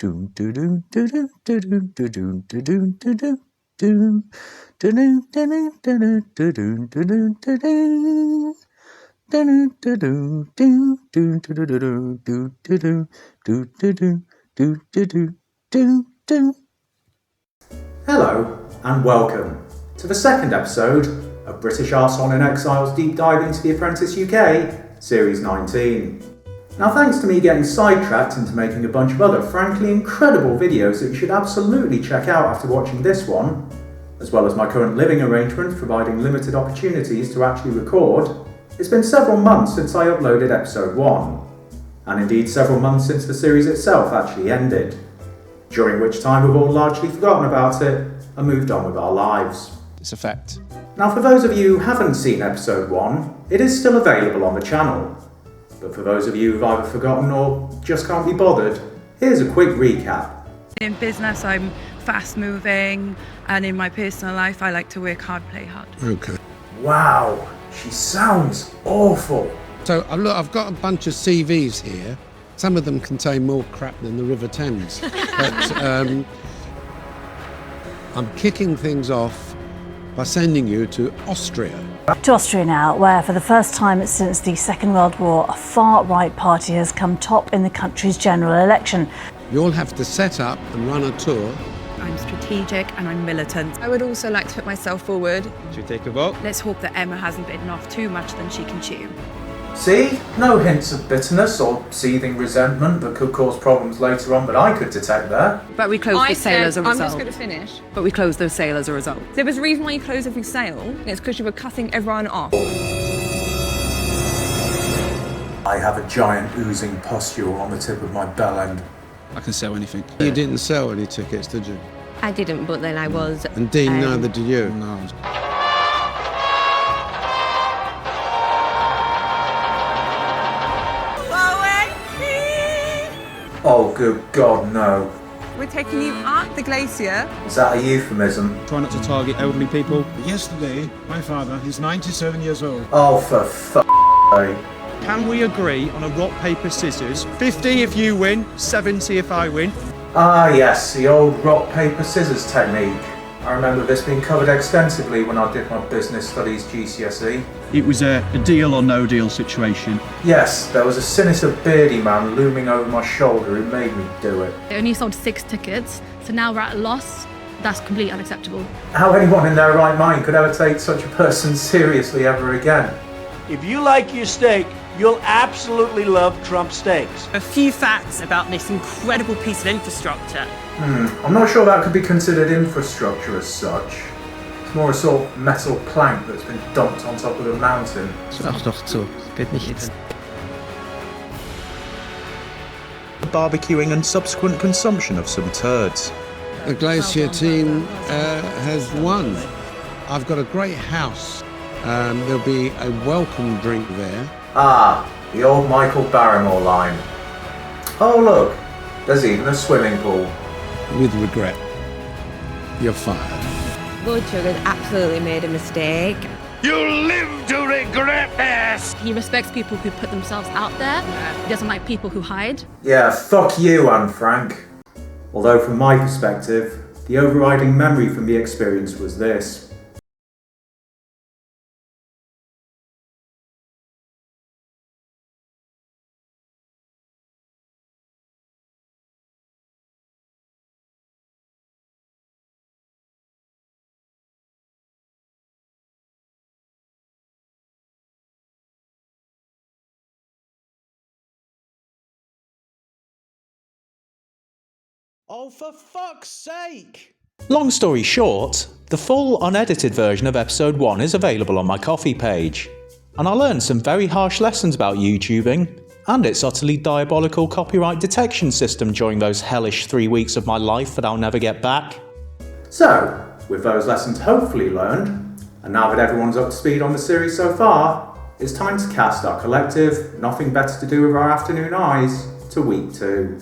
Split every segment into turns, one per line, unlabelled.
Hello and welcome to the second episode of British Arsehole in Exile's deep dive into the Apprentice UK, Series 19. Now, thanks to me getting sidetracked into making a bunch of other frankly incredible videos that you should absolutely check out after watching this one, as well as my current living arrangements providing limited opportunities to actually record, it's been several months since I uploaded episode 1, and indeed several months since the series itself actually ended, during which time we've all largely forgotten about it and moved on with our lives.
It's a fact.
Now, for those of you who haven't seen episode 1, it is still available on the channel. But for those of you who've either forgotten or just can't be bothered, here's a quick recap.
In business, I'm fast moving, and in my personal life, I like to work hard, play hard.
Okay.
Wow, she sounds awful.
So, look, I've got a bunch of CVs here. Some of them contain more crap than the River Thames. But I'm kicking things off by sending you to Austria.
To Austria now, where for the first time since the Second World War, a far-right party has come top in the country's general election.
You'll have to set up and run a tour.
I'm strategic and I'm militant.
I would also like to put myself forward.
Should we take a vote?
Let's hope that Emma hasn't bitten off too much than she can chew.
See? No hints of bitterness or seething resentment that could cause problems later on, but I could detect there.
But we closed the sale as a result.
I'm just going to finish.
But we closed the sale as a result.
There was a reason why you closed every sale, and it's because you were cutting everyone off.
I have a giant oozing pustule on the tip of my bell end.
I can sell anything.
You didn't sell any tickets, did you?
I didn't, but then I was.
And Dean, neither did you.
No.
Oh, good God, no.
We're taking you up the glacier.
Is that a euphemism?
Try not to target elderly people.
Yesterday, my father, he's 97 years old.
Oh, for fuck's sake.
Can we agree on a rock, paper, scissors? 50 if you win, 70 if I win.
Ah, yes, the old rock, paper, scissors technique. I remember this being covered extensively when I did my business studies GCSE.
It was a deal or no deal situation.
Yes, there was a sinister beardy man looming over my shoulder who made me do it.
They only sold 6 tickets, so now we're at a loss. That's completely unacceptable.
How anyone in their right mind could ever take such a person seriously ever again?
If you like your steak, you'll absolutely love Trump steaks.
A few facts about this incredible piece of infrastructure.
I'm not sure that could be considered infrastructure as such. It's more a sort of metal plank that's been dumped on top of a mountain.
Ach doch zu, geht nicht jetzt.
Barbecuing and subsequent consumption of some turds.
The Glacier team has won. I've got a great house. There'll be a welcome drink there.
Ah, the old Michael Barrymore line. Oh look, there's even a swimming pool.
With regret, you're fired.
Blood Sugar's absolutely made a mistake.
You'll live to regret this!
He respects people who put themselves out there. He doesn't like people who hide.
Yeah, fuck you, Anne Frank. Although from my perspective, the overriding memory from the experience was this.
Oh, for fuck's sake!
Long story short, the full unedited version of episode 1 is available on my Ko-fi page. And I learned some very harsh lessons about YouTubing and its utterly diabolical copyright detection system during those hellish 3 weeks of my life that I'll never get back. So, with those lessons hopefully learned, and now that everyone's up to speed on the series so far, it's time to cast our collective nothing better to do with our afternoon eyes to week 2.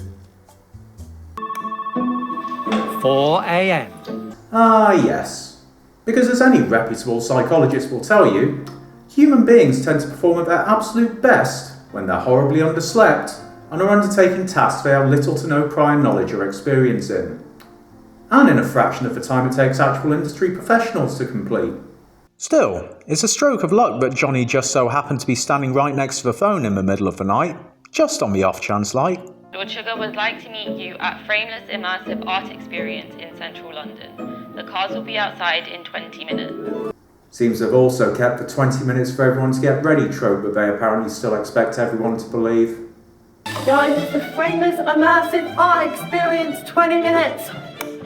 4 a.m.
Ah, yes. Because as any reputable psychologist will tell you, human beings tend to perform at their absolute best when they're horribly underslept and are undertaking tasks they have little to no prior knowledge or experience in, and in a fraction of the time it takes actual industry professionals to complete.
Still, it's a stroke of luck that Johnny just so happened to be standing right next to the phone in the middle of the night, just on the off chance like.
Lord Sugar would like to meet you at Frameless Immersive Art Experience in central London. The cars will be outside in 20 minutes.
Seems they've also kept the 20 minutes for everyone to get ready trope that they apparently still expect everyone to believe.
Guys, the Frameless Immersive Art Experience, 20 minutes!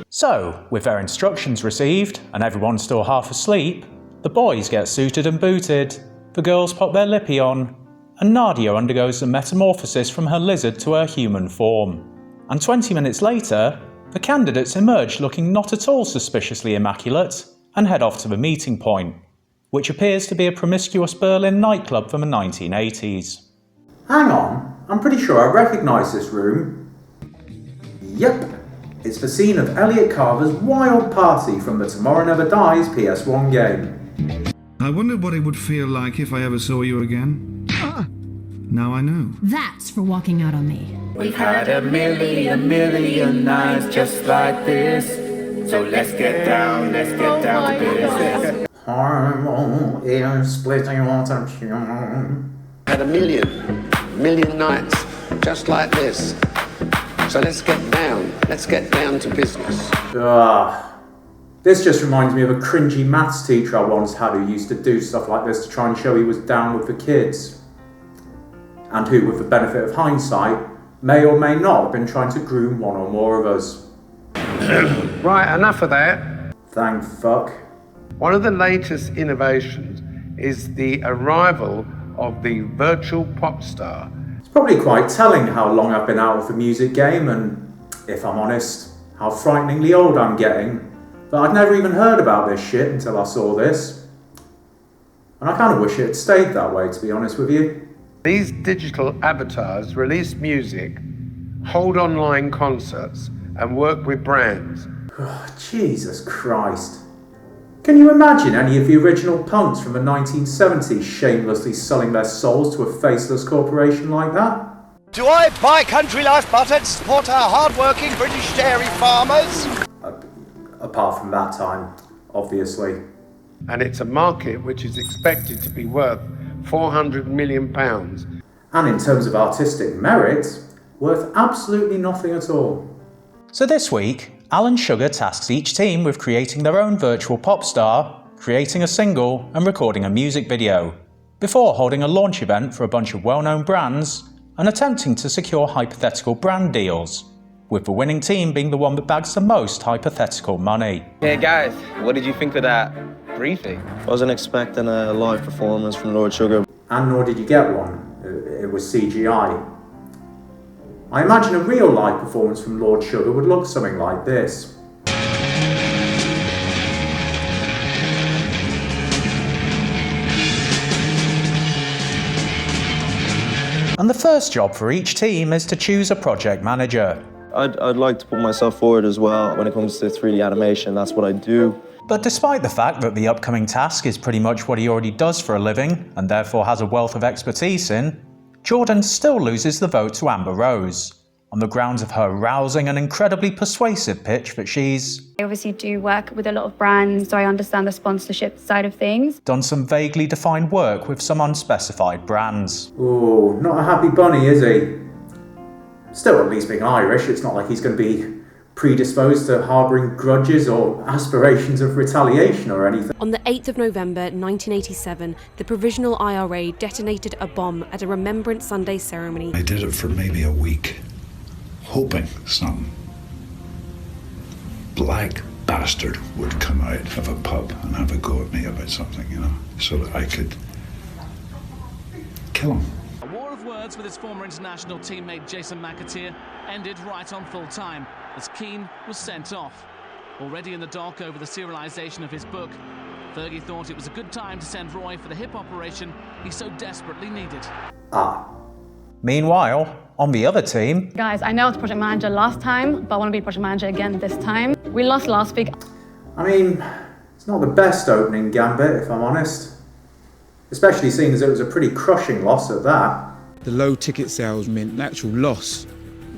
So, with their instructions received, and everyone still half asleep, the boys get suited and booted, the girls pop their lippy on, and Nadia undergoes the metamorphosis from her lizard to her human form. And 20 minutes later, the candidates emerge looking not at all suspiciously immaculate and head off to the meeting point, which appears to be a promiscuous Berlin nightclub from the 1980s.
Hang on, I'm pretty sure I recognise this room. Yep, it's the scene of Elliot Carver's wild party from the Tomorrow Never Dies PS1 game.
I wondered what it would feel like if I ever saw you again. Now I know.
That's for walking out on me.
We've had a million nights just like this. So let's get down to business.
Horrible ear splitting water.
Had a million nights just like this. So let's get down to business.
This just reminds me of a cringy maths teacher I once had who used to do stuff like this to try and show he was down with the kids. And who, with the benefit of hindsight, may or may not have been trying to groom one or more of us.
Right, enough of that.
Thank fuck.
One of the latest innovations is the arrival of the virtual pop star.
It's probably quite telling how long I've been out of the music game and, if I'm honest, how frighteningly old I'm getting. But I'd never even heard about this shit until I saw this. And I kind of wish it had stayed that way, to be honest with you.
These digital avatars release music, hold online concerts, and work with brands.
Oh, Jesus Christ. Can you imagine any of the original punks from the 1970s shamelessly selling their souls to a faceless corporation like that?
Do I buy country life butter to support our hard-working British dairy farmers?
Apart from that time, obviously.
And it's a market which is expected to be worth £400 million.
And in terms of artistic merit, worth absolutely nothing at all.
So this week, Alan Sugar tasks each team with creating their own virtual pop star, creating a single and recording a music video, before holding a launch event for a bunch of well-known brands and attempting to secure hypothetical brand deals, with the winning team being the one that bags the most hypothetical money.
Hey guys, what did you think of that briefing?
Wasn't expecting a live performance from Lord Sugar.
And nor did you get one. It was CGI. I imagine a real live performance from Lord Sugar would look something like this.
And the first job for each team is to choose a project manager.
I'd like to put myself forward as well when it comes to 3D animation. That's what I do.
But despite the fact that the upcoming task is pretty much what he already does for a living and therefore has a wealth of expertise in, Jordan still loses the vote to Amber Rose on the grounds of her rousing and incredibly persuasive pitch that she's
I obviously do work with a lot of brands, so I understand the sponsorship side of things.
Done some vaguely defined work with some unspecified brands.
Ooh, not a happy bunny, is he? Still, at least being Irish, it's not like he's going to be predisposed to harbouring grudges or aspirations of retaliation or anything.
On the 8th of November 1987, the Provisional IRA detonated a bomb at a Remembrance Sunday ceremony.
I did it for maybe a week, hoping some black bastard would come out of a pub and have a go at me about something, you know, so that I could kill him.
A war of words with his former international teammate Jason McAteer ended right on full time as Keane was sent off. Already in the dock over the serialisation of his book, Fergie thought it was a good time to send Roy for the hip operation he so desperately needed.
Meanwhile, on the other team...
Guys, I know I was project manager last time, but I want to be project manager again this time. We lost last week.
I mean, it's not the best opening gambit, if I'm honest. Especially seeing as it was a pretty crushing loss at that.
The low ticket sales meant an actual loss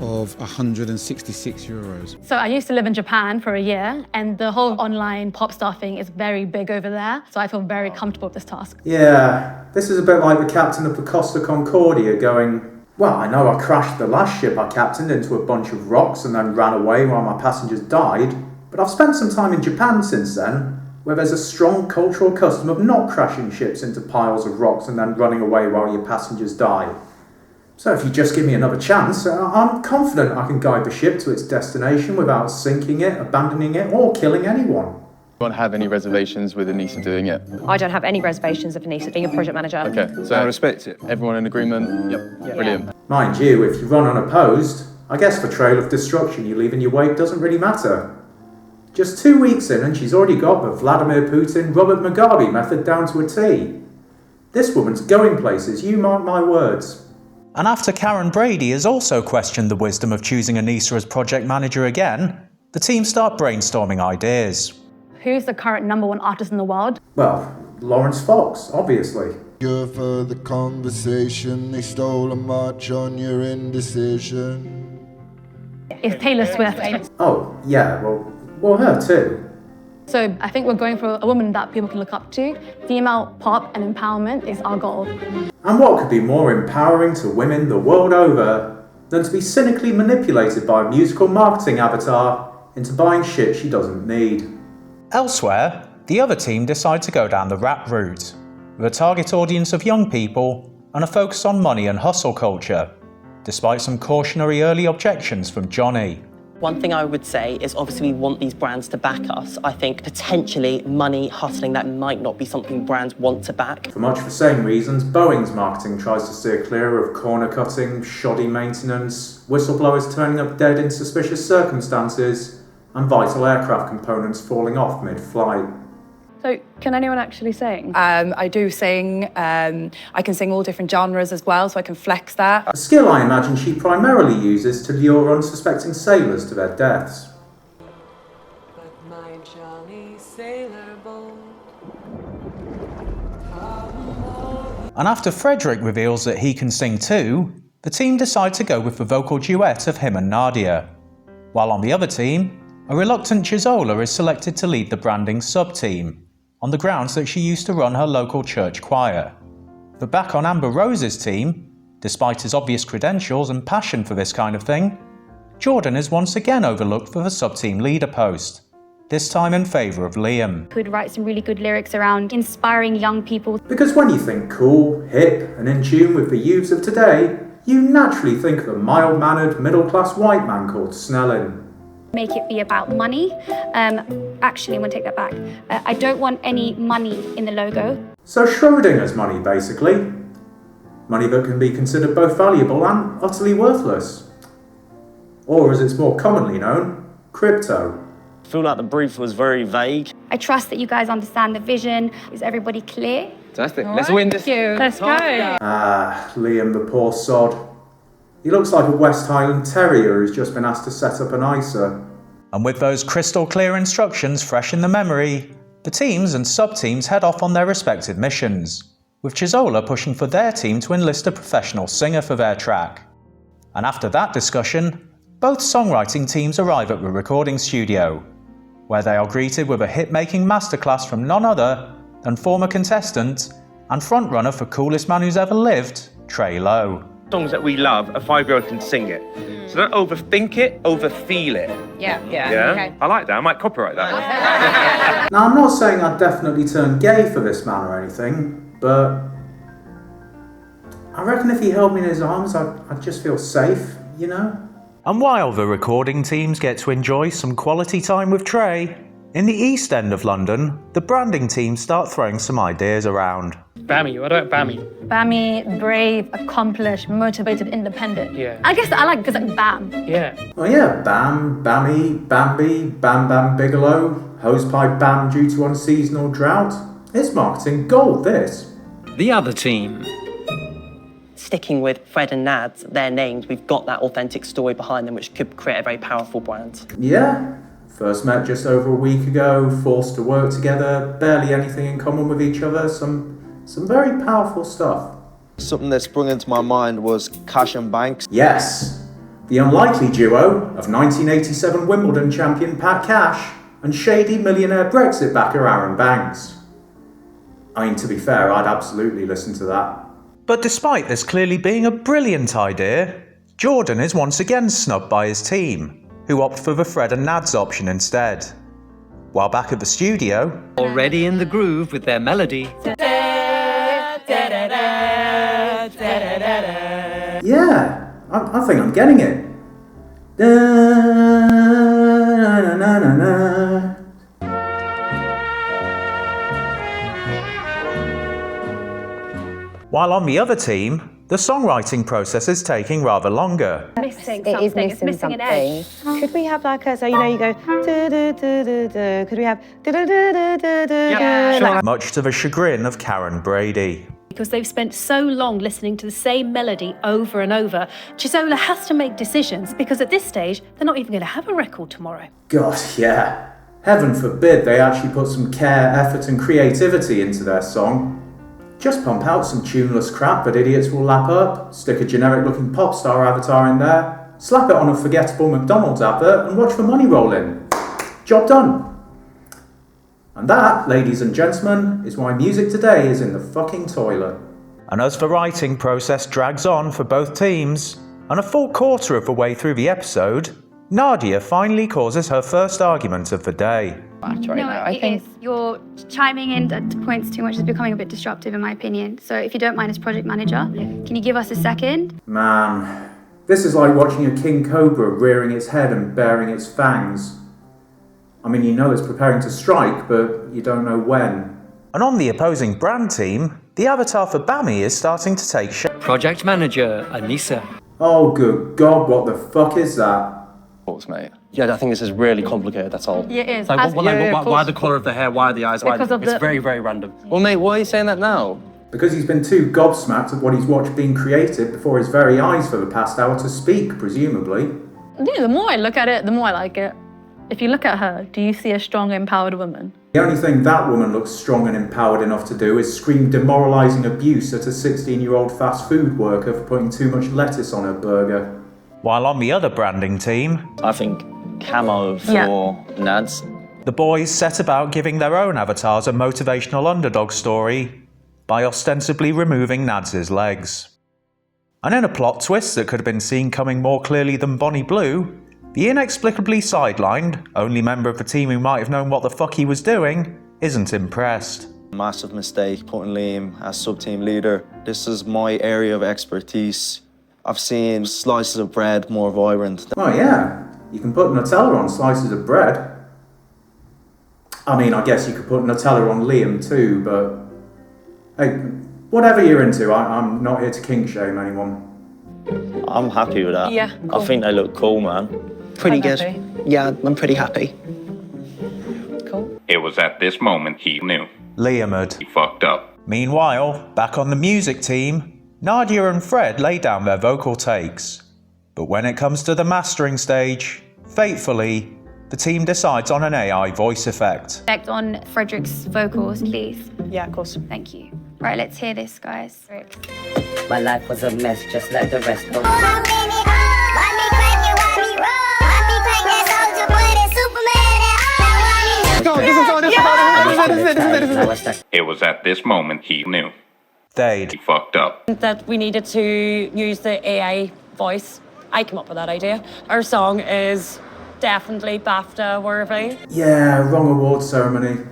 of €166.
So I used to live in Japan for a year, and the whole online pop star thing is very big over there, so I feel very comfortable with this task.
Yeah, this is a bit like the captain of the Costa Concordia going, well, I know I crashed the last ship I captained into a bunch of rocks and then ran away while my passengers died, but I've spent some time in Japan since then, where there's a strong cultural custom of not crashing ships into piles of rocks and then running away while your passengers die. So if you just give me another chance, I'm confident I can guide the ship to its destination without sinking it, abandoning it, or killing anyone.
You won't have any reservations with Anissa doing it?
I don't have any reservations of Anissa being a project manager.
Okay, so I respect it. Everyone in agreement? Yep. Brilliant.
Mind you, if you run unopposed, I guess the trail of destruction you leave in your wake doesn't really matter. Just 2 weeks in and she's already got the Vladimir Putin, Robert Mugabe method down to a T. This woman's going places, you mark my words.
And after Karren Brady has also questioned the wisdom of choosing Anissa as project manager again, the team start brainstorming ideas.
Who's the current #1 artist in the world?
Well, Lawrence Fox, obviously.
For the conversation, they stole a march on your indecision.
It's Taylor Swift.
Oh, yeah, well, her too.
So I think we're going for a woman that people can look up to. Female pop and empowerment is our goal.
And what could be more empowering to women the world over than to be cynically manipulated by a musical marketing avatar into buying shit she doesn't need?
Elsewhere, the other team decide to go down the rap route, with a target audience of young people and a focus on money and hustle culture, despite some cautionary early objections from Johnny.
One thing I would say is obviously we want these brands to back us. I think potentially money, hustling, that might not be something brands want to back.
For much the same reasons, Boeing's marketing tries to steer clear of corner cutting, shoddy maintenance, whistleblowers turning up dead in suspicious circumstances, and vital aircraft components falling off mid-flight.
So, can anyone actually sing?
I do sing. I can sing all different genres as well, so I can flex that.
A skill I imagine she primarily uses to lure unsuspecting sailors to their deaths.
But my jolly sailor boat.
And after Frederick reveals that he can sing too, the team decide to go with the vocal duet of him and Nadia. While on the other team, a reluctant Chisola is selected to lead the branding sub-team, on the grounds that she used to run her local church choir. But back on Amber Rose's team, despite his obvious credentials and passion for this kind of thing, Jordan is once again overlooked for the sub-team leader post, this time in favour of Liam.
Could write some really good lyrics around inspiring young people.
Because when you think cool, hip and in tune with the youths of today, you naturally think of a mild-mannered, middle-class white man called Snelling.
Make it be about money. Actually, I'm going to take that back. I don't want any money in the logo.
So Schrodinger's money, basically. Money that can be considered both valuable and utterly worthless. Or, as it's more commonly known, crypto.
I feel like the brief was very vague.
I trust that you guys understand the vision. Is everybody clear?
Fantastic. Let's win this.
Let's go.
Liam, the poor sod. He looks like a West Highland Terrier who's just been asked to set up an ISA.
And with those crystal clear instructions fresh in the memory, the teams and sub-teams head off on their respective missions, with Chisola pushing for their team to enlist a professional singer for their track. And after that discussion, both songwriting teams arrive at the recording studio, where they are greeted with a hit-making masterclass from none other than former contestant and frontrunner for Coolest Man Who's Ever Lived, Trey Lowe.
Songs that we love, a 5-year-old can sing it. So don't overthink it, overfeel it.
Yeah.
Okay. I like that. I might copyright that.
Now, I'm not saying I'd definitely turn gay for this man or anything, but I reckon if he held me in his arms, I'd just feel safe, you know?
And while the recording teams get to enjoy some quality time with Trey, in the East End of London, the branding teams start throwing some ideas around.
Bammy, what about Bammy?
Bammy, brave, accomplished, motivated, independent.
Yeah.
I guess I like because like Bam.
Yeah.
Oh yeah, Bam, Bammy, Bambi, Bam Bam Bigelow, hosepipe Bam due to unseasonal drought. It's marketing gold, this.
The other team.
Sticking with Fred and Nads, their names, we've got that authentic story behind them which could create a very powerful brand.
Yeah. First met just over a week ago, forced to work together, barely anything in common with each other, some very powerful stuff.
Something that sprung into my mind was Cash and Banks.
Yes, the unlikely duo of 1987 Wimbledon champion Pat Cash and shady millionaire Brexit backer Aaron Banks. I mean, to be fair, I'd absolutely listen to that.
But despite this clearly being a brilliant idea, Jordan is once again snubbed by his team, who opt for the Fred and Nads option instead. While back at the studio,
Already in the groove with their melody.
Yeah, I think I'm getting it.
while on the other team, the songwriting process is taking rather longer.
Missing something. It's missing an edge. Could we have like a, so you know you go do do do do do. Could we have do do do do do do?
Much to the chagrin of Karren Brady.
Because they've spent so long listening to the same melody over and over, Chisola has to make decisions because at this stage, they're not even going to have a record tomorrow.
God, yeah. Heaven forbid they actually put some care, effort and creativity into their song. Just pump out some tuneless crap that idiots will lap up, stick a generic-looking pop star avatar in there, slap it on a forgettable McDonald's advert and watch the money roll in. Job done. And that, ladies and gentlemen, is why music today is in the fucking toilet.
And as the writing process drags on for both teams, and a full quarter of the way through the episode, Nadia finally causes her first argument of the day.
I think you're chiming in at points too much. It's becoming a bit disruptive in my opinion. So if you don't mind as project manager, can you give us a second?
Man, this is like watching a king cobra rearing its head and baring its fangs. I mean, you know it's preparing to strike, but you don't know when.
And on the opposing brand team, the avatar for Bammy is starting to take shape.
Project manager, Anissa.
Oh, good God, what the fuck is that?
Thoughts, mate? Yeah, I think this is really complicated, that's all.
Yeah, it is.
Like, why the colour of the hair? Why are the eyes?
Because of
it's
the-
very, very random.
Well, mate, why are you saying that now?
Because he's been too gobsmacked at what he's watched being created before his very eyes for the past hour to speak, presumably.
Yeah, the more I look at it, the more I like it. If you look at her, do you see a strong, empowered woman?
The only thing that woman looks strong and empowered enough to do is scream demoralising abuse at a 16-year-old fast food worker for putting too much lettuce on her burger.
While on the other branding team,
I think camo for Nads.
The boys set about giving their own avatars a motivational underdog story by ostensibly removing Nads' legs. And in a plot twist that could have been seen coming more clearly than Bonnie Blue, the inexplicably sidelined, only member of the team who might have known what the fuck he was doing, isn't impressed.
Massive mistake putting Liam as sub-team leader. This is my area of expertise. I've seen slices of bread more vibrant.
Oh yeah, you can put Nutella on slices of bread. I mean, I guess you could put Nutella on Liam too, but hey, whatever you're into, I'm not here to kink shame anyone.
I'm happy with that.
Yeah, cool.
I think they look cool, man.
Pretty
I'm
good.
happy.
Yeah, I'm pretty happy.
Cool.
It was at this moment he knew.
Liam had.
He fucked up.
Meanwhile, back on the music team, Nadia and Fred lay down their vocal takes. But when it comes to the mastering stage, fatefully, the team decides on an AI voice effect.
Effect on Frederick's vocals, please.
Yeah, of course.
Thank you. Right, let's hear this, guys.
My life was a mess, just like the rest of
It was at this moment he knew.
They'd.
He fucked up.
That we needed to use the AI voice. I came up with that idea. Our song is definitely BAFTA worthy.
Yeah, wrong award ceremony.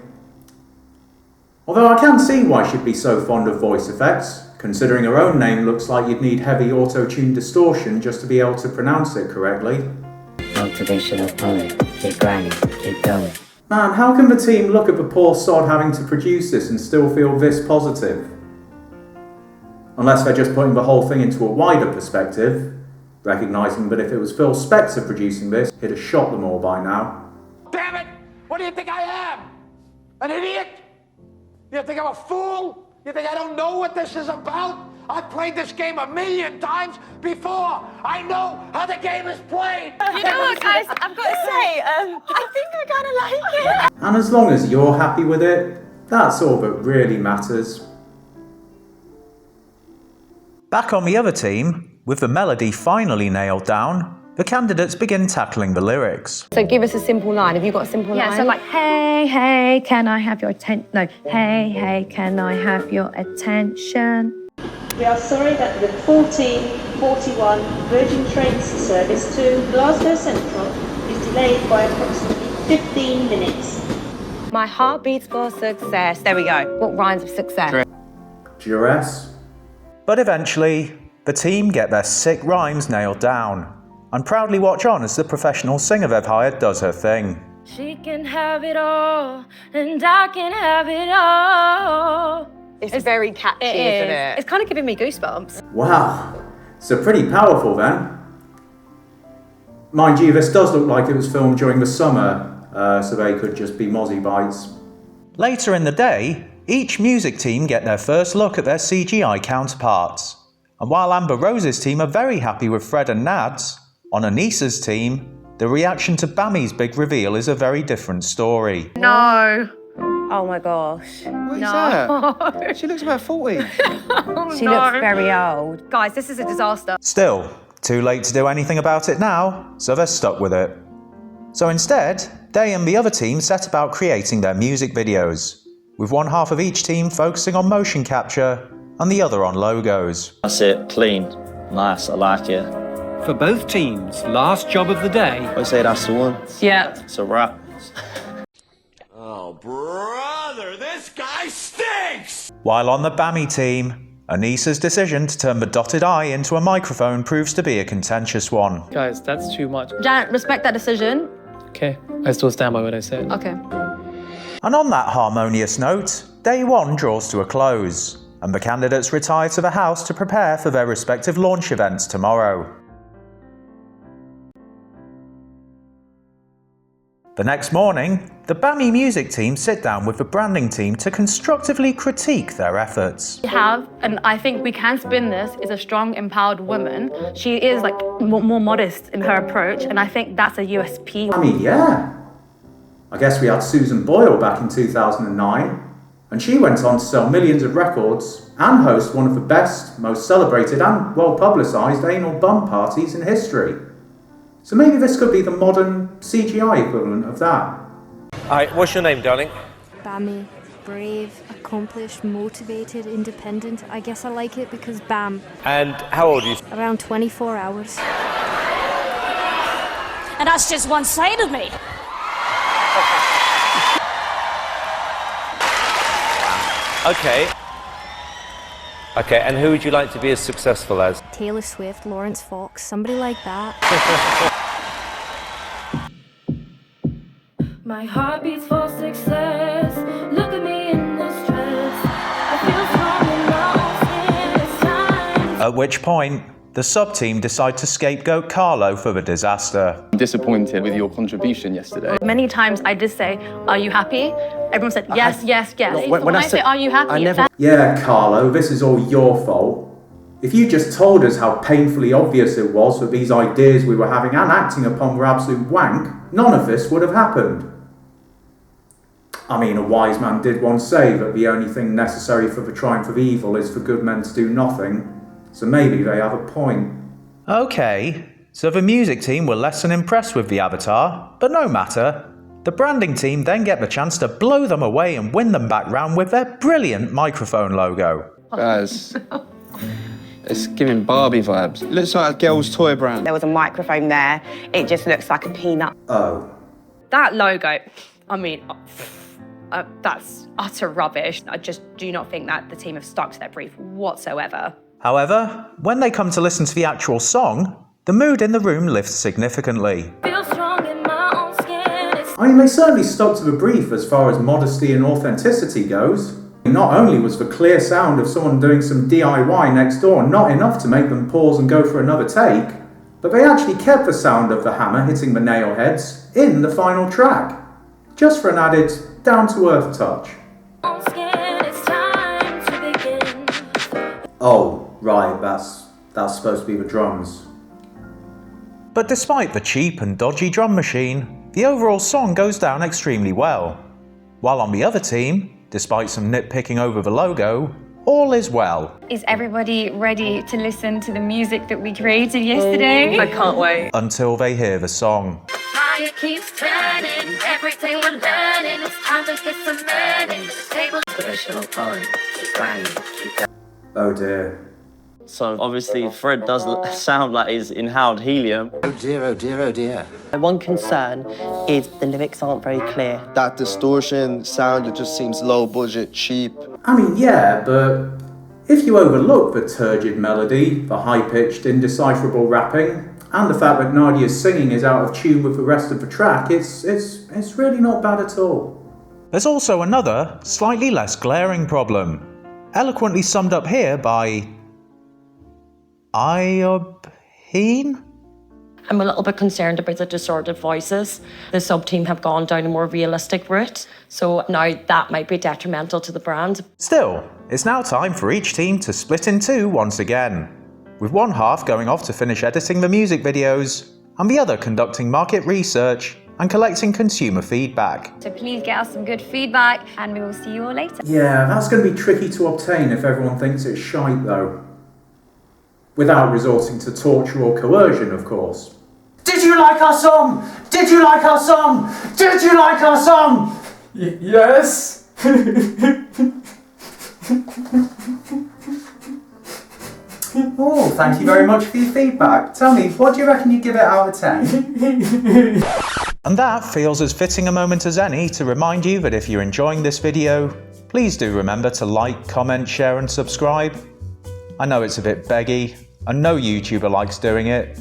Although I can see why she'd be so fond of voice effects, considering her own name looks like you'd need heavy auto-tune distortion just to be able to pronounce it correctly.
motivational poem. Keep grinding, keep going.
Man, how can the team look at the poor sod having to produce this and still feel this positive? Unless they're just putting the whole thing into a wider perspective, recognising that if it was Phil Spector producing this, he'd have shot them all by now.
Damn it! What do you think I am? An idiot? You think I'm a fool? You think I don't know what this is about? I've played this game 1,000,000 times before. I know how the game is played.
You know what, guys? I've got to say, I think I kind of like it.
And as long as you're happy with it, that's all that really matters.
Back on the other team, with the melody finally nailed down, the candidates begin tackling the lyrics.
So give us a simple line. Have you got a simple line?
Yeah, so like, hey, hey, can I have your attention? No, hey, hey, can I have your attention?
We are sorry that the 1441 Virgin Trains service to Glasgow Central is delayed by approximately 15 minutes.
My heart beats for success. There we go. What rhymes with success?
Duress.
But eventually, the team get their sick rhymes nailed down and proudly watch on as the professional singer they've hired does her thing.
She can have it all, and I can have it all.
It's very catchy, isn't it?
It's kind of giving me goosebumps.
Wow, so pretty powerful then. Mind you, this does look like it was filmed during the summer, so they could just be mozzie bites.
Later in the day, each music team get their first look at their CGI counterparts. And while Amber Rose's team are very happy with Fred and Nads, on Anissa's team, the reaction to Bammy's big reveal is a very different story.
No.
Oh my gosh.
What is that? She looks about 40.
She looks very old.
Guys, this is a disaster.
Still, too late to do anything about it now, so they're stuck with it. So instead, they and the other team set about creating their music videos, with one half of each team focusing on motion capture and the other on logos.
That's it, clean. Nice, I like it.
For both teams, last job of the day.
I say that's the one.
Yeah.
It's a wrap.
Oh, brother, this guy stinks!
While on the Bammy team, Anissa's decision to turn the dotted I into a microphone proves to be a contentious one.
Guys, that's too much.
Janet, respect that decision.
Okay, I still stand by what I said.
Okay.
And on that harmonious note, day one draws to a close, and the candidates retire to the house to prepare for their respective launch events tomorrow. The next morning, the Bammy music team sit down with the branding team to constructively critique their efforts.
We have, and I think we can spin this, is a strong, empowered woman. She is like more modest in her approach, and I think that's a USP.
I mean, yeah. I guess we had Susan Boyle back in 2009, and she went on to sell millions of records and host one of the best, most celebrated and well-publicised anal bum parties in history. So maybe this could be the modern CGI equivalent of that.
Alright, what's your name, darling?
Bammy. Brave, accomplished, motivated, independent. I guess I like it because bam.
And how old are you?
Around 24 hours.
And that's just one side of me.
Okay. Okay, and who would you like to be as successful as?
Taylor Swift, Lawrence Fox, somebody like that.
My heart beats for success. Look at me in this dress. I feel strong in my own skin. It's time.
At which point, the sub-team decide to scapegoat Carlo for the disaster.
I'm disappointed with your contribution yesterday.
Many times I did say, "Are you happy?" Everyone said, "Yes, yes, yes."
When
I say, "Are you happy?"
Yeah, Carlo, this is all your fault. If you just told us how painfully obvious it was that these ideas we were having and acting upon were absolute wank, none of this would have happened. I mean, a wise man did once say that the only thing necessary for the triumph of evil is for good men to do nothing, so maybe they have a point.
Okay, so the music team were less than impressed with the avatar, but no matter. The branding team then get the chance to blow them away and win them back round with their brilliant microphone logo.
Guys, it's giving Barbie vibes. It looks like a girl's toy brand.
There was a microphone there. It just looks like a peanut.
Oh.
That logo, I mean, that's utter rubbish. I just do not think that the team have stuck to their brief whatsoever.
However, when they come to listen to the actual song, the mood in the room lifts significantly.
Feel strong in my own skin.
I mean, they certainly stuck to the brief as far as modesty and authenticity goes. Not only was the clear sound of someone doing some DIY next door not enough to make them pause and go for another take, but they actually kept the sound of the hammer hitting the nail heads in the final track, just for an added down-to-earth touch. Oh, right, that's supposed to be the drums.
But despite the cheap and dodgy drum machine, the overall song goes down extremely well. While on the other team, despite some nitpicking over the logo, all is well.
Is everybody ready to listen to the music that we created yesterday?
I can't wait.
Until they hear the song.
Fire keeps turning, everything we're learning. It's time to get some learning. The table professional poem. Keep grinding, keep going.
Oh dear.
So obviously Fred does sound like he's inhaled helium.
Oh dear, oh dear, oh dear.
One concern is the lyrics aren't very clear.
That distortion sound, it just seems low budget, cheap.
I mean, yeah, but if you overlook the turgid melody, the high-pitched, indecipherable rapping, and the fact that Nadia's singing is out of tune with the rest of the track, it's really not bad at all.
There's also another, slightly less glaring problem, eloquently summed up here by Iobheen?
I'm a little bit concerned about the distorted voices. The sub-team have gone down a more realistic route, so now that might be detrimental to the brand.
Still, it's now time for each team to split in two once again, with one half going off to finish editing the music videos, and the other conducting market research and collecting consumer feedback.
So please get us some good feedback and we will see you all later.
Yeah, that's going to be tricky to obtain if everyone thinks it's shite though. Without resorting to torture or coercion, of course. Did you like our song? Did you like our song? Did you like our song? Yes. Oh, thank you very much for your feedback. Tell me, what do you reckon you'd give it out of 10?
And that feels as fitting a moment as any to remind you that if you're enjoying this video, please do remember to like, comment, share and subscribe. I know it's a bit beggy, and no YouTuber likes doing it,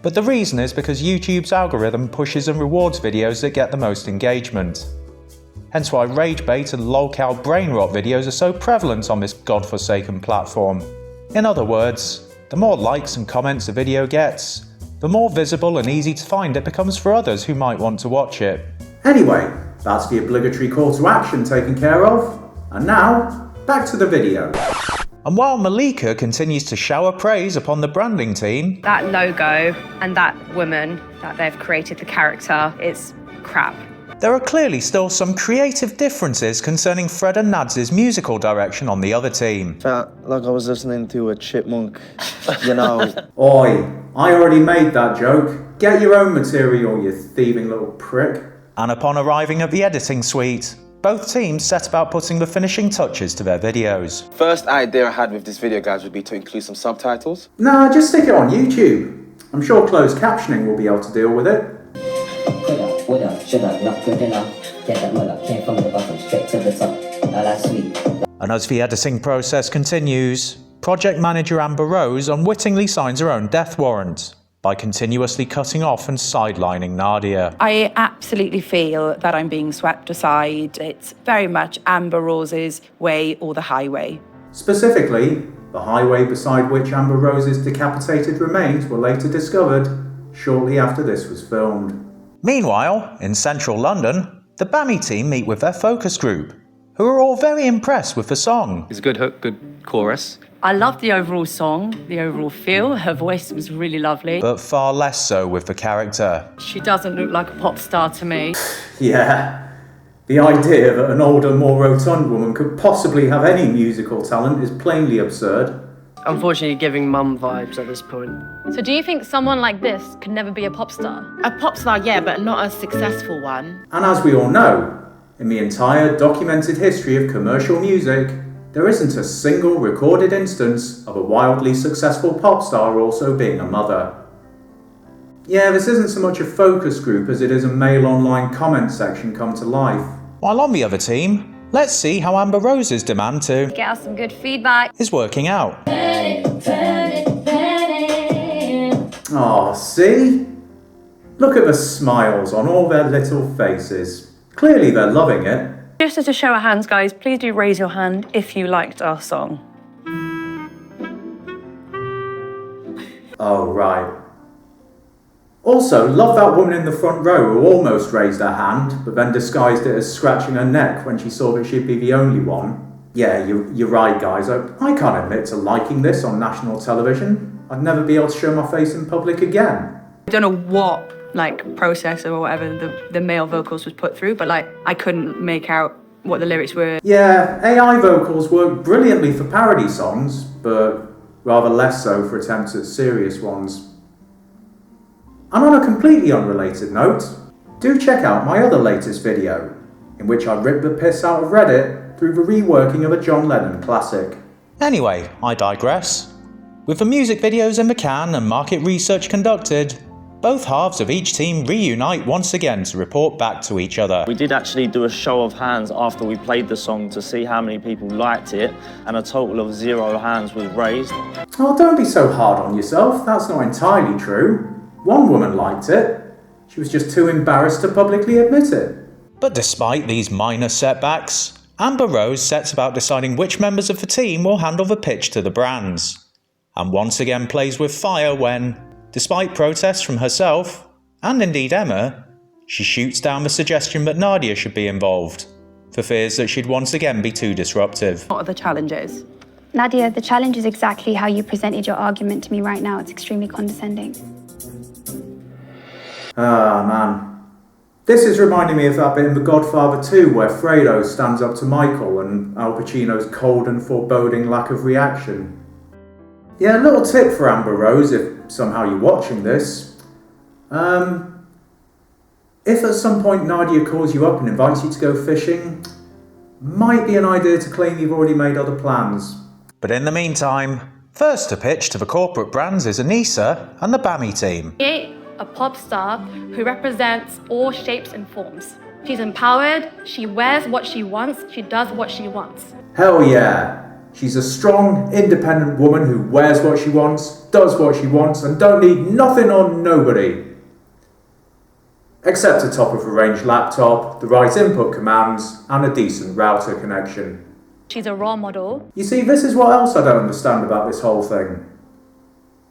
but the reason is because YouTube's algorithm pushes and rewards videos that get the most engagement. Hence why rage bait and lolcow brain rot videos are so prevalent on this godforsaken platform. In other words, the more likes and comments a video gets, the more visible and easy to find it becomes for others who might want to watch it.
Anyway, that's the obligatory call to action taken care of, and now, back to the video.
And while Malika continues to shower praise upon the branding team,
That logo and that woman that they've created the character is crap.
there are clearly still some creative differences concerning Fred and Nads' musical direction on the other team.
Felt like I was listening to a chipmunk, you know.
Oi, I already made that joke. Get your own material, you thieving little prick.
And upon arriving at the editing suite, both teams set about putting the finishing touches to their videos.
First idea I had with this video, guys, would be to include some subtitles.
Nah, just stick it on YouTube. I'm sure closed captioning will be able to deal with it.
Woulda, shoulda, not good enough. Get that mother, came from the bottom, straight to the top. Now that's sweet.
And as the editing process continues, project manager Amber Rose unwittingly signs her own death warrant by continuously cutting off and sidelining Nadia.
I absolutely feel that I'm being swept aside. It's very much Amber Rose's way or the highway.
Specifically, the highway beside which Amber Rose's decapitated remains were later discovered shortly after this was filmed.
Meanwhile, in central London, the BAMI team meet with their focus group, who are all very impressed with the song.
It's a good hook, good chorus.
I love the overall song, the overall feel. Her voice was really lovely.
But far less so with the character.
She doesn't look like a pop star to me.
Yeah, the idea that an older, more rotund woman could possibly have any musical talent is plainly absurd.
Unfortunately, giving mum vibes at this point.
So do you think someone like this could never be a pop star?
A pop star, yeah, but not a successful one.
And as we all know, in the entire documented history of commercial music, there isn't a single recorded instance of a wildly successful pop star also being a mother. Yeah, this isn't so much a focus group as it is a male online comment section come to life.
While on the other team, let's see how Amber Rose's demand to
Get us some good feedback.
is working out.
Aw, see? Look at the smiles on all their little faces. Clearly they're loving it.
Just as a show of hands, guys, please do raise your hand if you liked our song.
Oh, right. Also, love that woman in the front row who almost raised her hand, but then disguised it as scratching her neck when she saw that she'd be the only one. Yeah, you're right, guys. I can't admit to liking this on national television. I'd never be able to show my face in public again.
I don't know what, process or whatever the male vocals was put through, but, I couldn't make out
what the lyrics were.
Yeah, AI vocals work brilliantly for parody songs, but rather less so for attempts at serious ones. And on a completely unrelated note, do check out my other latest video, in which I rip the piss out of Reddit through the reworking of a John Lennon classic.
Anyway, I digress. With the music videos in the can and market research conducted, both halves of each team reunite once again to report back to each other.
We did actually do a show of hands after we played the song to see how many people liked it, and a total of 0 hands was raised.
Oh, don't be so hard on yourself, that's not entirely true. One woman liked it. She was just too embarrassed to publicly admit it.
But despite these minor setbacks, Amber Rose sets about deciding which members of the team will handle the pitch to the brands, and once again plays with fire when, despite protests from herself, and indeed Emma, she shoots down the suggestion that Nadia should be involved, for fears that she'd once again be too disruptive.
What are the challenges?
Nadia, the challenge is exactly how you presented your argument to me right now. It's extremely condescending.
Ah, man. This is reminding me of that bit in The Godfather 2 where Fredo stands up to Michael and Al Pacino's cold and foreboding lack of reaction. Yeah, a little tip for Amber Rose if somehow you're watching this. If at some point Nadia calls you up and invites you to go fishing, might be an idea to claim you've already made other plans.
But in the meantime, first to pitch to the corporate brands is Anissa and the BAMI team.
A pop star who represents all shapes and forms. She's empowered, she wears what she wants, she does what she wants.
Hell yeah! She's a strong, independent woman who wears what she wants, does what she wants, and don't need nothing or nobody. Except a top-of-the-range laptop, the right input commands, and a decent router connection.
She's a role model.
You see, this is what else I don't understand about this whole thing.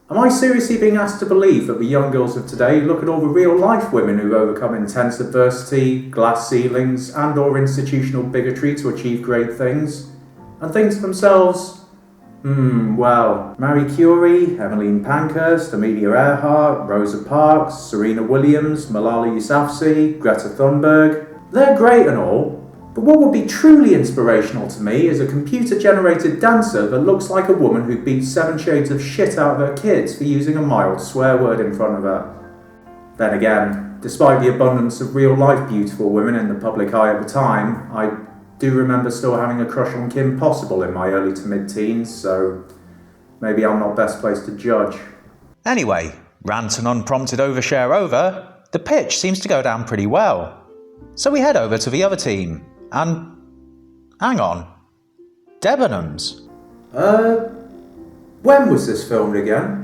Am I seriously being asked to believe that the young girls of today look at all the real-life women who've overcome intense adversity, glass ceilings, and or institutional bigotry to achieve great things, and think to themselves, well, Marie Curie, Emmeline Pankhurst, Amelia Earhart, Rosa Parks, Serena Williams, Malala Yousafzai, Greta Thunberg, they're great and all, but what would be truly inspirational to me is a computer-generated dancer that looks like a woman who beats 7 shades of shit out of her kids for using a mild swear word in front of her. Then again, despite the abundance of real-life beautiful women in the public eye at the time, I do remember still having a crush on Kim Possible in my early to mid-teens, so maybe I'm not best placed to judge.
Anyway, rant and unprompted overshare over, the pitch seems to go down pretty well. So we head over to the other team, and hang on, Debenhams.
When was this filmed again?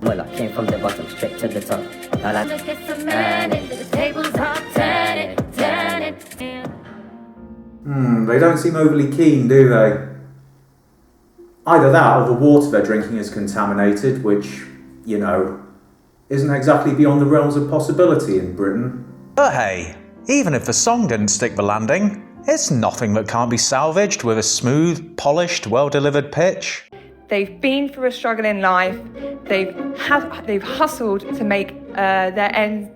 Well, I came from the bottom straight to the top.
Let's get some money, the tables are turning.
They don't seem overly keen, do they? Either that or the water they're drinking is contaminated, which, you know, isn't exactly beyond the realms of possibility in Britain.
But hey, even if the song didn't stick the landing, it's nothing that can't be salvaged with a smooth, polished, well-delivered pitch.
They've been through a struggle in life. They've hustled to make their ends.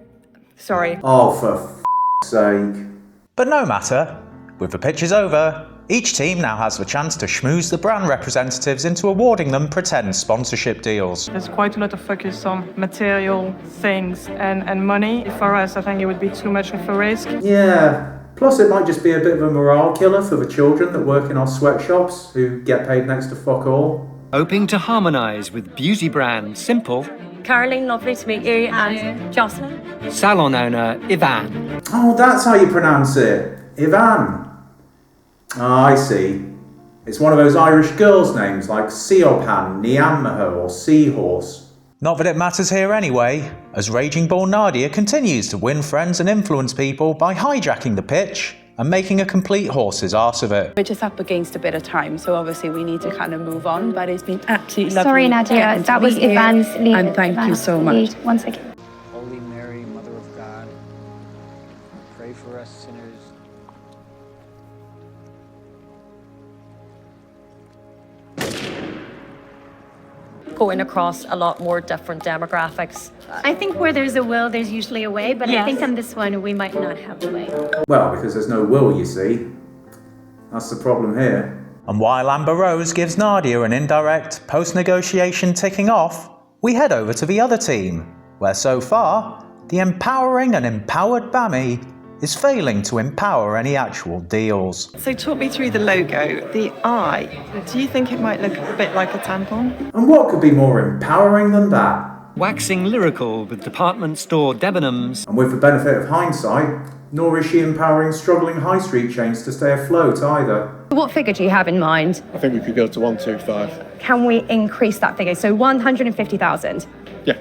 Sorry.
Oh, for f***'s sake.
But no matter. With the pitches over, each team now has the chance to schmooze the brand representatives into awarding them pretend sponsorship deals.
There's quite a lot of focus on material things and money. For us, I think it would be too much of a risk.
Yeah, plus it might just be a bit of a morale killer for the children that work in our sweatshops who get paid next to fuck all.
Hoping to harmonise with beauty brand Simple.
Caroline, lovely to meet you, and Jocelyn.
Salon owner Ivan.
Oh, that's how you pronounce it. Ivan. Ah, I see. It's one of those Irish girls' names like Siopan, Niammaha or Seahorse.
Not that it matters here anyway, as Raging Bull Nadia continues to win friends and influence people by hijacking the pitch and making a complete horse's arse of it.
We're just up against a bit of time, so obviously we need to kind of move on, but it's been absolutely lovely.
Sorry, Nadia, that was Ivan's lead.
And thank you so much.
One second.
Holy Mary, Mother of God, pray for us sinners.
Going across a lot more different demographics.
I think where there's a will, there's usually a way, but I think on this one, we might not have a way.
Well, because there's no will, you see. That's the problem here.
And while Amber Rose gives Nadia an indirect post-negotiation ticking off, we head over to the other team, where so far, the empowering and empowered Bammy is failing to empower any actual deals.
So talk me through the logo, the eye. Do you think it might look a bit like a tampon?
And what could be more empowering than that?
Waxing lyrical with department store Debenhams.
And with the benefit of hindsight, nor is she empowering struggling high street chains to stay afloat either.
What figure do you have in mind?
I think we could go to 125.
Can we increase that figure? So 150,000.
Yeah.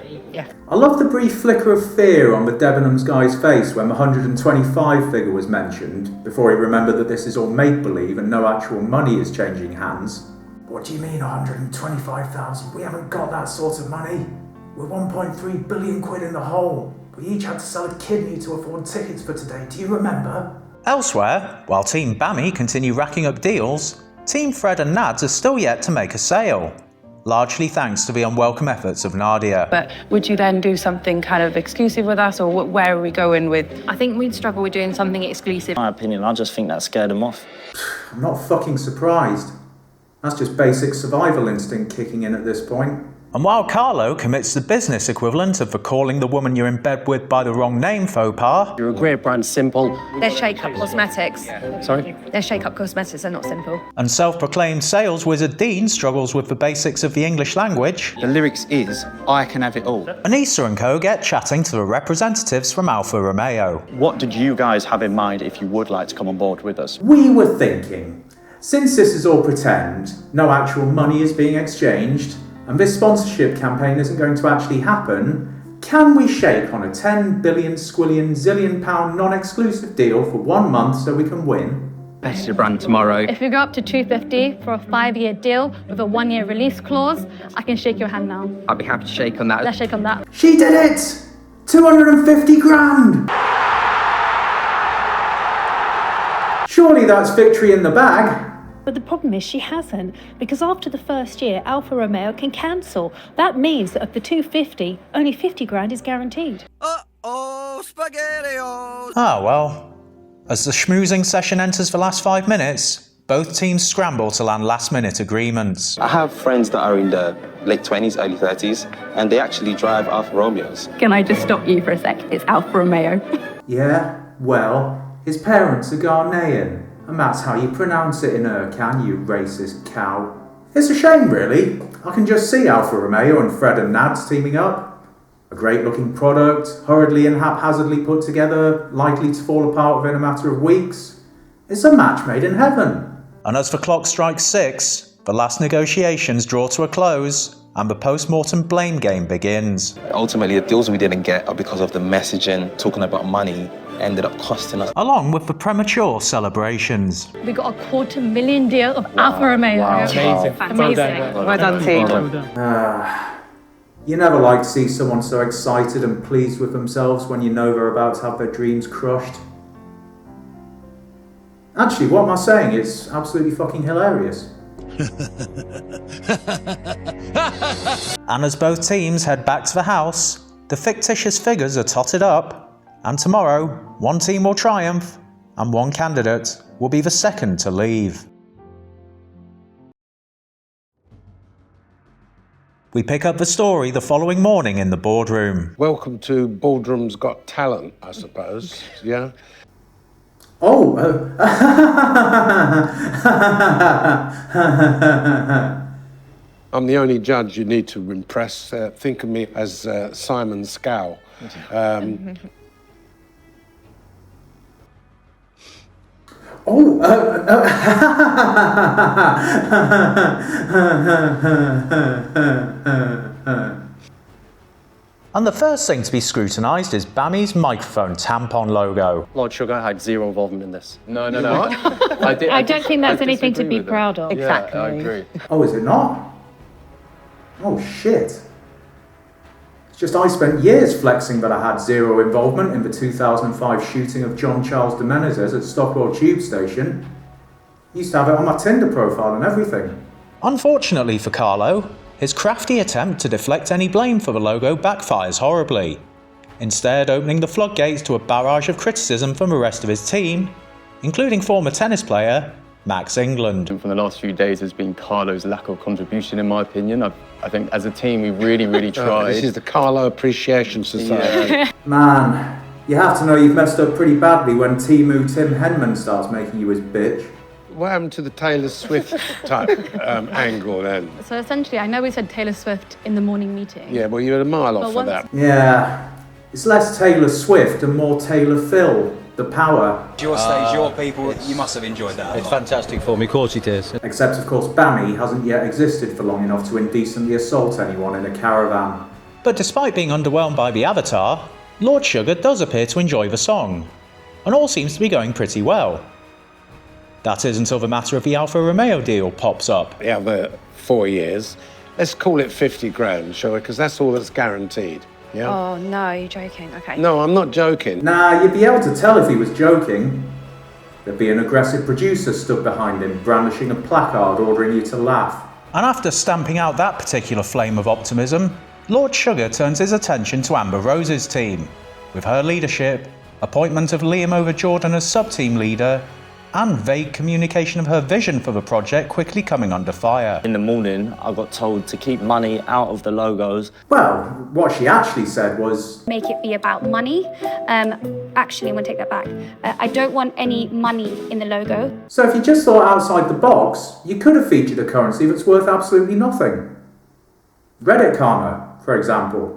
I love the brief flicker of fear on the Debenhams guy's face when the 125 figure was mentioned, before he remembered that this is all make-believe and no actual money is changing hands. What do you mean 125,000? We haven't got that sort of money. We're 1.3 billion quid in the hole. We each had to sell a kidney to afford tickets for today, do you remember?
Elsewhere, while Team Bammy continue racking up deals, Team Fred and Nads are still yet to make a sale, largely thanks to the unwelcome efforts of Nadia.
But would you then do something kind of exclusive with us, or where are we going with?
I think we'd struggle with doing something exclusive.
In my opinion, I just think that scared them off.
I'm not fucking surprised. That's just basic survival instinct kicking in at this point.
And while Carlo commits the business equivalent of the calling the woman you're in bed with by the wrong name faux pas,
You're a great brand, Simple.
They're Shake-Up Cosmetics.
Sorry?
They're Shake-Up Cosmetics, they're not Simple.
and self-proclaimed sales wizard Dean struggles with the basics of the English language,
The lyrics is, I can have it all.
Anissa and co get chatting to the representatives from Alfa Romeo.
What did you guys have in mind if you would like to come on board with us?
We were thinking, since this is all pretend, no actual money is being exchanged, and this sponsorship campaign isn't going to actually happen, can we shake on a 10 billion squillion zillion pound non-exclusive deal for 1 month so we can win?
Best your brand tomorrow.
If we go up to 250 for a 5-year deal with a 1-year release clause, I can shake your hand now.
I'd be happy to shake on that.
Let's shake on that.
She did it! 250 grand! Surely that's victory in the bag.
But the problem is she hasn't, because after the first year, Alfa Romeo can cancel. That means that of the 250, only 50 grand is guaranteed.
Ah well, as the schmoozing session enters the last 5 minutes, both teams scramble to land last-minute agreements.
I have friends that are in the late 20s, early 30s, and they actually drive Alfa Romeos.
Can I just stop you for a sec? It's Alfa Romeo.
Yeah, well, his parents are Ghanaian, and that's how you pronounce it in Urcan, you racist cow. It's a shame, really. I can just see Alfa Romeo and Fred and Nads teaming up. A great-looking product, hurriedly and haphazardly put together, likely to fall apart within a matter of weeks. It's a match made in heaven.
And as the clock strikes 6, the last negotiations draw to a close, and the post-mortem blame game begins.
Ultimately, the deals we didn't get are because of the messaging, talking about money, ended up costing us.
Along with the premature celebrations.
We got a $250,000 deal of Alfa Romeo.
Wow. Amazing.
Amazing.
Well done, team.
You never like to see someone so excited and pleased with themselves when you know they're about to have their dreams crushed. Actually, what am I saying? It's absolutely fucking hilarious.
And as both teams head back to the house, the fictitious figures are totted up, and tomorrow, one team will triumph, and one candidate will be the second to leave. We pick up the story the following morning in the boardroom.
Welcome to Boardroom's Got Talent, I suppose, yeah?
Oh,
I'm the only judge you need to impress. Think of me as Simon Scow.
And the first thing to be scrutinised is Bammy's microphone tampon logo.
Lord Sugar, I had zero involvement in this.
No.
I don't think that's anything to be proud of.
Exactly. Yeah, I agree.
Oh, is it not? Oh, shit. It's just I spent years flexing that I had zero involvement in the 2005 shooting of John Charles de Menezes at Stockwell Tube Station. Used to have it on my Tinder profile and everything.
Unfortunately for Carlo, his crafty attempt to deflect any blame for the logo backfires horribly, instead opening the floodgates to a barrage of criticism from the rest of his team, including former tennis player Max England.
From the last few days has been Carlo's lack of contribution, in my opinion. I think as a team we really tried.
This is the Carlo Appreciation Society.
Yeah.
Man, you have to know you've messed up pretty badly when Timu Tim Henman starts making you his bitch.
What happened to the Taylor Swift type angle then?
So essentially, I know we said Taylor Swift in the morning meeting.
Yeah, well, you're a mile off
But
of that.
Yeah, it's less Taylor Swift and more Taylor Phil, the power.
Your stage, your people, you must have enjoyed that.
It's fantastic for me, of course it is.
Except, of course, Bammy hasn't yet existed for long enough to indecently assault anyone in a caravan.
But despite being underwhelmed by the avatar, Lord Sugar does appear to enjoy the song, and all seems to be going pretty well. That is until the matter of the Alfa Romeo deal pops up.
The other 4 years. Let's call it 50 grand, shall we? Because that's all that's guaranteed. Yeah?
Oh, no, you're joking. Okay.
No, I'm not joking.
Nah, you'd be able to tell if he was joking. There'd be an aggressive producer stood behind him, brandishing a placard ordering you to laugh.
And after stamping out that particular flame of optimism, Lord Sugar turns his attention to Amber Rose's team, with her leadership, appointment of Liam over Jordan as sub-team leader, and vague communication of her vision for the project quickly coming under fire.
In the morning, I got told to keep money out of the logos.
Well, what she actually said was...
Make it be about money. Actually, I'm going to take that back. I don't want any money in the logo.
So if you just thought outside the box, you could have featured a currency that's worth absolutely nothing. Reddit karma, for example.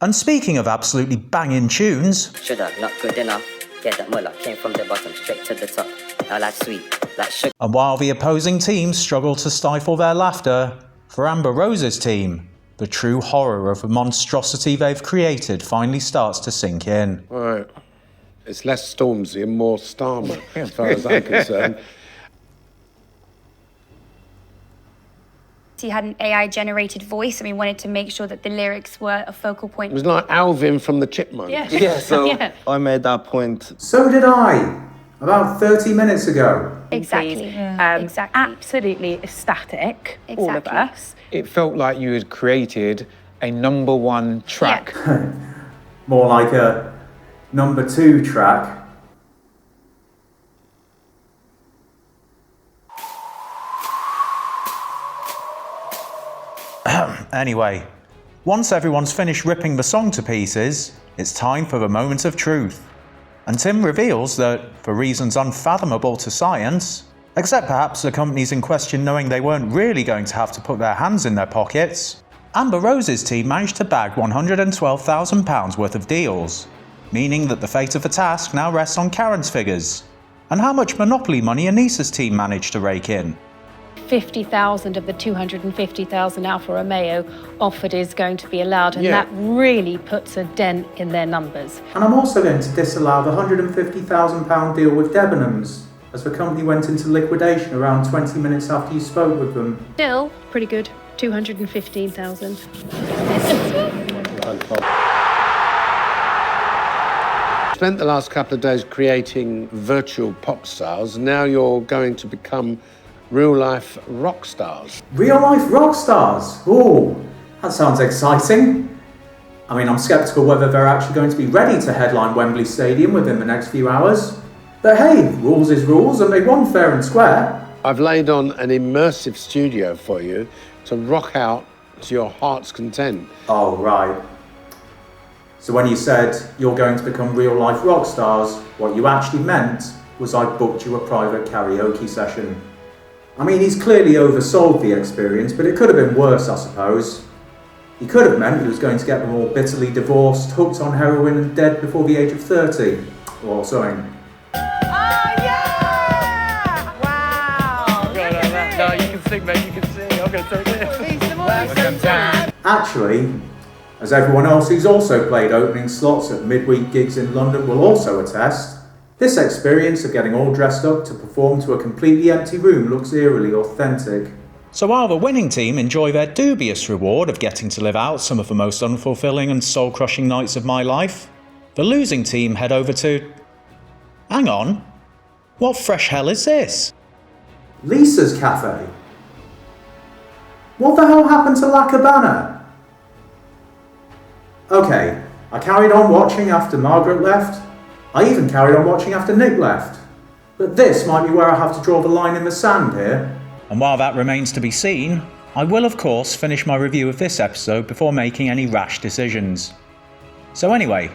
And speaking of absolutely banging tunes...
Shoulda, not good enough. Yeah, that mullah came from the bottom straight to the top. I like sweet, like sugar.
And while the opposing teams struggle to stifle their laughter, for Amber Rose's team, the true horror of the monstrosity they've created finally starts to sink in.
Right. It's less Stormzy and more Starmer, as far as I'm concerned.
He had an AI-generated voice, and we wanted to make sure that the lyrics were a focal point.
It was like Alvin from the Chipmunks.
Yeah, so I made that point.
So did I, about 30 minutes ago.
Exactly. Exactly.
Absolutely ecstatic, all of
Exactly.
us.
It felt like you had created a #1 track.
More like a #2 track.
Anyway, once everyone's finished ripping the song to pieces, it's time for the moment of truth. And Tim reveals that, for reasons unfathomable to science, except perhaps the companies in question knowing they weren't really going to have to put their hands in their pockets, Amber Rose's team managed to bag £112,000 worth of deals, meaning that the fate of the task now rests on Karren's figures. And how much Monopoly money Anissa's team managed to rake in.
50,000 of the 250,000 Alfa Romeo offered is going to be allowed, and
Yeah.
that really puts a dent in their numbers.
And I'm also going to disallow the £150,000 deal with Debenhams, as the company went into liquidation around 20 minutes after you spoke with them.
Still, pretty good. 215,000.
Spent the last couple of days creating virtual pop stars. Now you're going to become real-life rock stars.
Real-life rock stars? Ooh, that sounds exciting. I mean, I'm sceptical whether they're actually going to be ready to headline Wembley Stadium within the next few hours. But hey, rules is rules, and they won fair and square.
I've laid on an immersive studio for you to rock out to your heart's content.
Oh, right. So when you said you're going to become real-life rock stars, what you actually meant was I booked you a private karaoke session. I mean, he's clearly oversold the experience, but it could have been worse, I suppose. He could have meant he was going to get them all bitterly divorced, hooked on heroin and dead before the age of 30, or something.
No, you can sing, mate, you can sing. I'm going to take this.
Actually, as everyone else who's also played opening slots at midweek gigs in London will also attest, this experience of getting all dressed up to perform to a completely empty room looks eerily authentic.
So while the winning team enjoy their dubious reward of getting to live out some of the most unfulfilling and soul-crushing nights of my life, the losing team head over to... Hang on, what fresh hell is this?
Lisa's Cafe? What the hell happened to La Cabana? Okay, I carried on watching after Margaret left. I even carried on watching after Nick left. But this might be where I have to draw the line in the sand here.
And while that remains to be seen, I will of course finish my review of this episode before making any rash decisions. So anyway,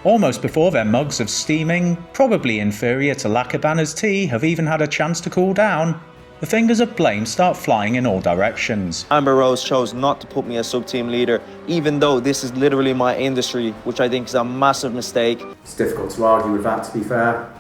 almost before their mugs of steaming, probably inferior to Lackabanna's tea have even had a chance to cool down, the fingers of blame start flying in all directions.
Amber Rose chose not to put me as sub-team leader, even though this is literally my industry, which I think is a massive mistake.
It's difficult to argue with that, to be fair.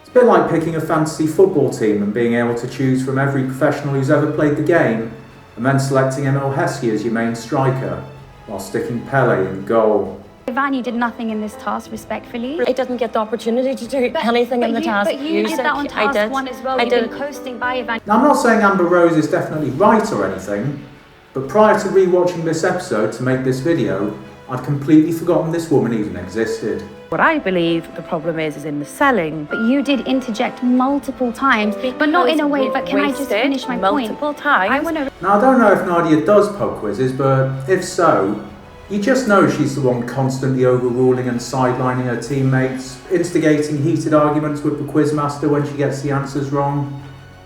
It's a bit like picking a fantasy football team and being able to choose from every professional who's ever played the game, and then selecting Emil Heskey as your main striker, while sticking Pele in goal.
Ivan, you did nothing in this task, respectfully.
I didn't get the opportunity to do anything in the task.
But you did that on task 1 as well. You've been coasting by Ivan.
Now, I'm not saying Amber Rose is definitely right or anything, but prior to rewatching this episode to make this video, I'd completely forgotten this woman even existed.
What I believe the problem is in the selling.
But you did interject multiple times, but not in a way. But can I just finish my point?
Multiple times.
I want to.
Now, I don't know if Nadia does pub quizzes, but if so, you just know she's the one constantly overruling and sidelining her teammates, instigating heated arguments with the quizmaster when she gets the answers wrong,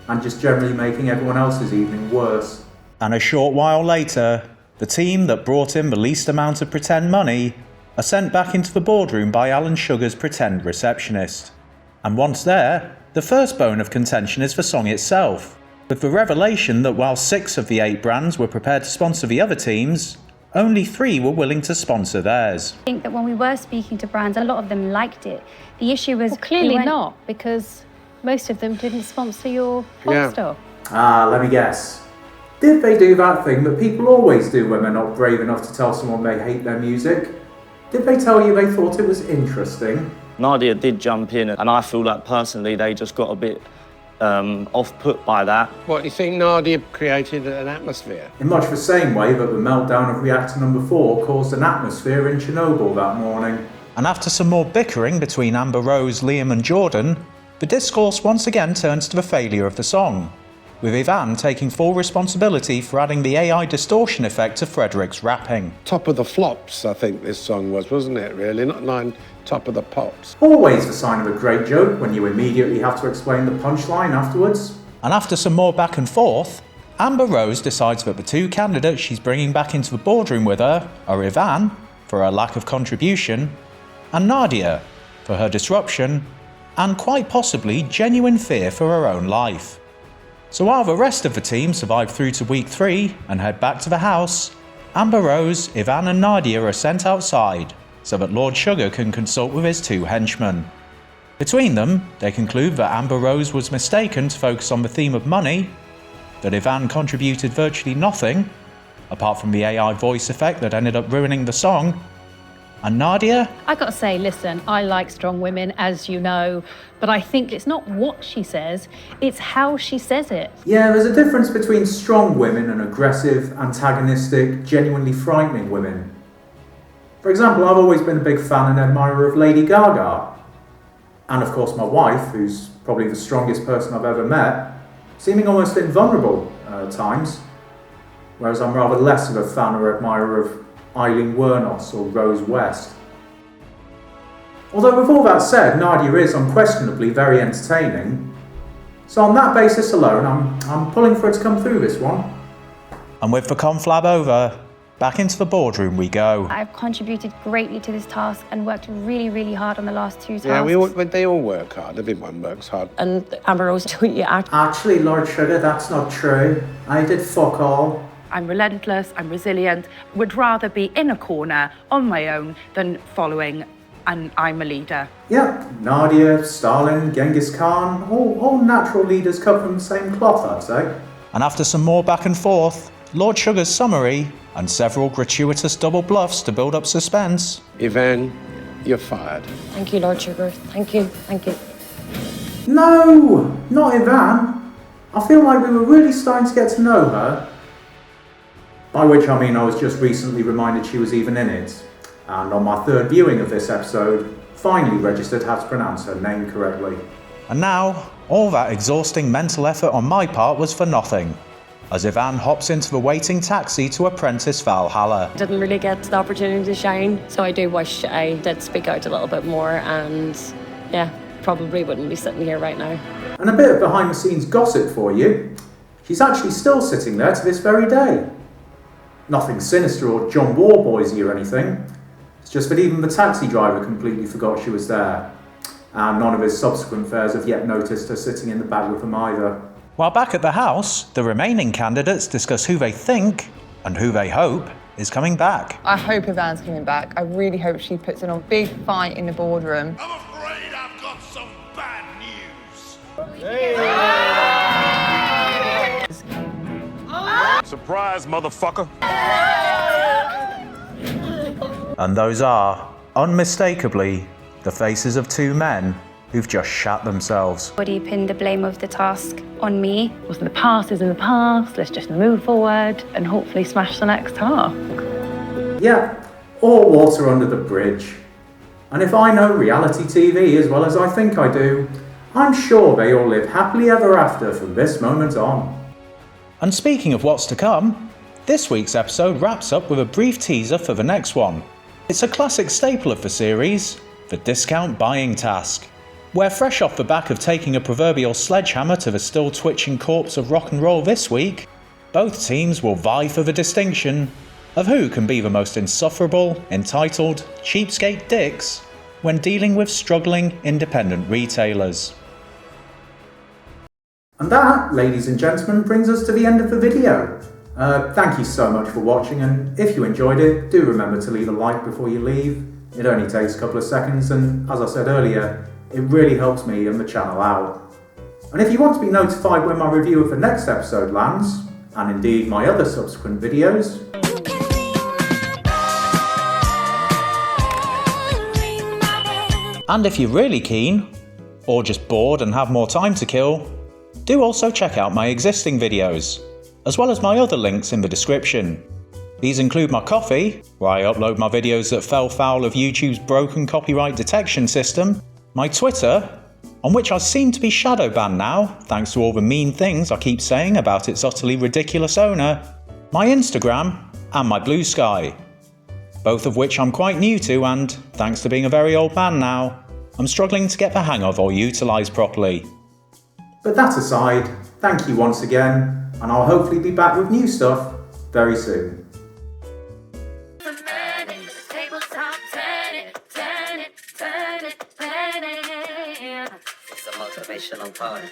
and just generally making everyone else's evening worse.
And a short while later, the team that brought in the least amount of pretend money are sent back into the boardroom by Alan Sugar's pretend receptionist. And once there, the first bone of contention is the song itself, with the revelation that while 6 of the 8 brands were prepared to sponsor the other teams, only 3 were willing to sponsor theirs.
I think that when we were speaking to brands, a lot of them liked it. The issue was
clearly not, because most of them didn't sponsor your pop star.
Let me guess. Did they do that thing that people always do when they're not brave enough to tell someone they hate their music? Did they tell you they thought it was interesting?
Nadia did jump in, and I feel like personally they just got a bit off-put by that.
What, you think Nadia created an atmosphere?
In much the same way that the meltdown of reactor number 4 caused an atmosphere in Chernobyl that morning.
And after some more bickering between Amber Rose, Liam and Jordan, the discourse once again turns to the failure of the song, with Ivan taking full responsibility for adding the AI distortion effect to Frederick's rapping.
Top of the flops, I think this song was, wasn't it, really? Not top of the pops.
Always the sign of a great joke when you immediately have to explain the punchline afterwards.
And after some more back and forth, Amber Rose decides that the 2 candidates she's bringing back into the boardroom with her are Ivan, for her lack of contribution, and Nadia, for her disruption, and quite possibly genuine fear for her own life. So while the rest of the team survive through to week 3 and head back to the house, Amber Rose, Ivan and Nadia are sent outside so that Lord Sugar can consult with his 2 henchmen. Between them, they conclude that Amber Rose was mistaken to focus on the theme of money, that Ivan contributed virtually nothing, apart from the AI voice effect that ended up ruining the song, and Nadia?
I gotta say, listen, I like strong women, as you know, but I think it's not what she says, it's how she says it.
Yeah, there's a difference between strong women and aggressive, antagonistic, genuinely frightening women. For example, I've always been a big fan and admirer of Lady Gaga. And of course my wife, who's probably the strongest person I've ever met, seeming almost invulnerable at times. Whereas I'm rather less of a fan or admirer of Eileen Wuornos or Rose West. Although with all that said, Nadia is unquestionably very entertaining. So on that basis alone, I'm pulling for her to come through this one.
And with the conflab over, back into the boardroom we go.
I've contributed greatly to this task and worked really, really hard on the last 2 tasks.
Yeah, they all work hard. Everyone works hard.
And Amber Rose, don't you act?
Actually, Lord Sugar, that's not true. I did fuck all.
I'm relentless, I'm resilient, would rather be in a corner on my own than following and I'm a leader.
Yeah, Nadia, Stalin, Genghis Khan, all natural leaders cut from the same cloth, I'd say.
And after some more back and forth, Lord Sugar's summary, and several gratuitous double bluffs to build up suspense.
Ivan, you're fired.
Thank you, Lord Sugar. Thank you.
No, not Ivan. I feel like we were really starting to get to know her. By which I mean I was just recently reminded she was even in it. And on my 3rd viewing of this episode, finally registered how to pronounce her name correctly.
And now, all that exhausting mental effort on my part was for nothing. as Ivan hops into the waiting taxi to Apprentice Valhalla.
Didn't really get the opportunity to shine, so I do wish I did speak out a little bit more, and yeah, probably wouldn't be sitting here right now.
And a bit of behind the scenes gossip for you. She's actually still sitting there to this very day. Nothing sinister or John Warboysy or anything. It's just that even the taxi driver completely forgot she was there. And none of his subsequent fares have yet noticed her sitting in the back with them either.
While back at the house, the remaining candidates discuss who they think, and who they hope, is coming back.
I hope Ivan's coming back. I really hope she puts in a big fight in the boardroom.
I'm afraid I've got some bad news. Surprise, motherfucker.
And those are, unmistakably, the faces of two men who've just shat themselves.
What do you pin the blame of the task on me?
What's in the past is in the past. Let's just move forward and hopefully smash the next task.
Yeah, all water under the bridge. And if I know reality TV as well as I think I do, I'm sure they all live happily ever after from this moment on.
And speaking of what's to come, this week's episode wraps up with a brief teaser for the next one. It's a classic staple of the series, the discount buying task, where fresh off the back of taking a proverbial sledgehammer to the still twitching corpse of rock and roll this week, both teams will vie for the distinction of who can be the most insufferable, entitled, cheapskate dicks when dealing with struggling independent retailers.
And that, ladies and gentlemen, brings us to the end of the video. Thank you so much for watching, and if you enjoyed it, do remember to leave a like before you leave. It only takes a couple of seconds, and as I said earlier, it really helps me and the channel out. And if you want to be notified when my review of the next episode lands, and indeed my other subsequent videos,
and if you're really keen, or just bored and have more time to kill, do also check out my existing videos, as well as my other links in the description. These include my Ko-fi, where I upload my videos that fell foul of YouTube's broken copyright detection system, my Twitter, on which I seem to be shadow banned now, thanks to all the mean things I keep saying about its utterly ridiculous owner, my Instagram, and my Blue Sky, both of which I'm quite new to and, thanks to being a very old man now, I'm struggling to get the hang of or utilise properly.
But that aside, thank you once again, and I'll hopefully be back with new stuff very soon.
It's a motivational part.